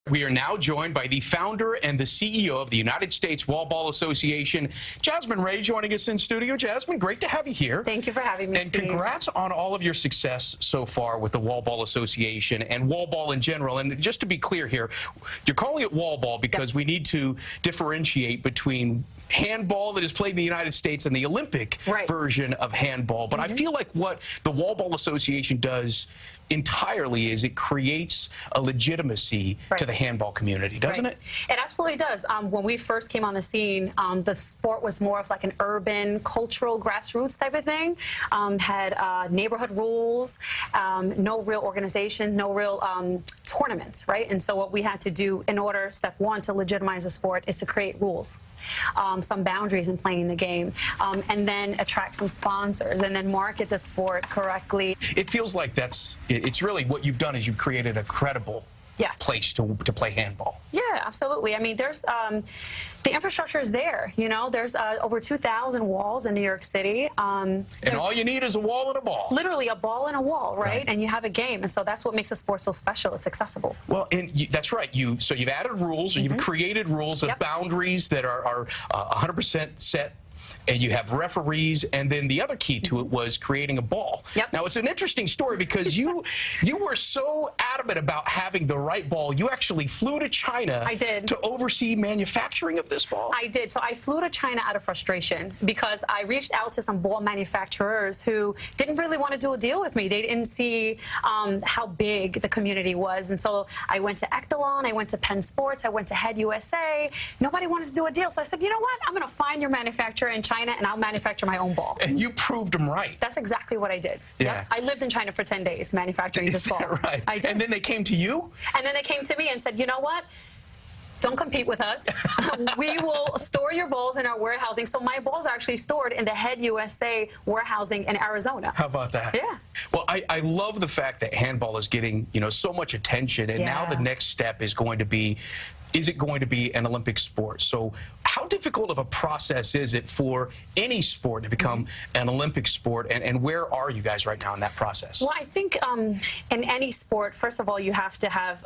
We are now joined by the founder and the CEO of the United States Wall Ball Association, Jasmine Ray, joining us in studio. Jasmine, great to have you here. Thank you for having me, And Steve. congrats on all of your success so far with the Wall Ball Association and wall ball in general. And just to be clear here, you're calling it wall ball because we need to differentiate between handball that is played in the United States and the Olympic version of handball. But I feel like what the Wall Ball Association does entirely is it creates a legitimacy to the handball community, doesn't it? It absolutely does. When we first came on the scene, the sport was more of like an urban, cultural, grassroots type of thing. Had neighborhood rules, no real organization, no real tournaments, right? And so what we had to do in order, step one, to legitimize the sport is to create rules, some boundaries in playing the game, and then attract some sponsors, and then market the sport correctly. It feels like it's really what you've done is you've created a credible place to play handball. Yeah, absolutely. I mean, there's the infrastructure is there. You know, there's over 2,000 walls in New York City. And all you need is a wall and a ball. Literally a ball and a wall, right? And you have a game, and so that's what makes the sport so special. It's accessible. Well, and that's right. So you've added rules, or you've created rules of boundaries that are 100% set. And you have referees, and then the other key to it was creating a ball. Now, it's an interesting story because you were so adamant about having the right ball, you actually flew to China to oversee manufacturing of this ball? I did. So I flew to China out of frustration because I reached out to some ball manufacturers who didn't really want to do a deal with me. They didn't see how big the community was. And so I went to Echelon, I went to Penn Sports, I went to Head USA. Nobody wanted to do a deal. So I said, you know what? I'm going to find your manufacturer in China, and I'll manufacture my own ball. And you proved them right. That's exactly what I did. I lived in China for 10 days manufacturing this ball. Right. I did. And then they came to you? And then they came to me and said, you know what? Don't compete with us. We will store your balls in our warehousing. So my balls are actually stored in the Head USA warehousing in Arizona. How about that? Yeah. Well, I love the fact that handball is getting, so much attention, and now the next step is going to be, is it going to be an Olympic sport? So how difficult of a process is it for any sport to become an Olympic sport, and where are you guys right now in that process? Well, I think in any sport, first of all, you have to have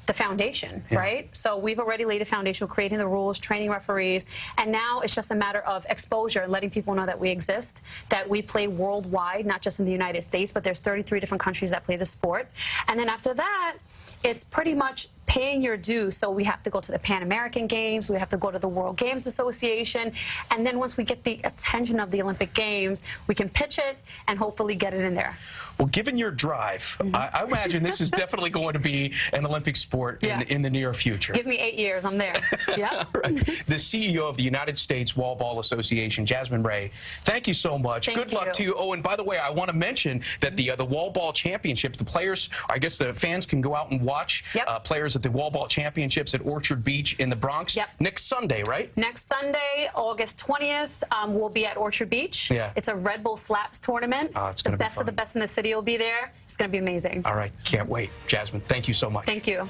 the foundation, right? So we've already laid a foundation, creating the rules, training referees, and now it's just a matter of exposure and letting people know that we exist, that we play worldwide, not just in the United States, but there's 33 different countries that play the sport. And then after that, it's pretty much paying your dues. So we have to go to the Pan American Games, we have to go to the World Games Association, and then once we get the attention of the Olympic Games, we can pitch it and hopefully get it in there. Well, given your drive, I imagine this is definitely going to be an Olympic sport in the near future. Give me 8 years, I'm there. The CEO of the United States Wall Ball Association, Jasmine Ray, thank you so much. Good luck to you. Oh, and by the way, I want to mention that the Wall Ball Championships, the players, I guess the fans can go out and watch players at the Wall Ball Championships at Orchard Beach in the Bronx next Sunday, right? Next Sunday, August 20th, we'll be at Orchard Beach. It's a Red Bull Slaps tournament. It's going to be best of the best in the city will be there. It's going to be amazing. All right. Can't wait. Jasmine, thank you so much. Thank you.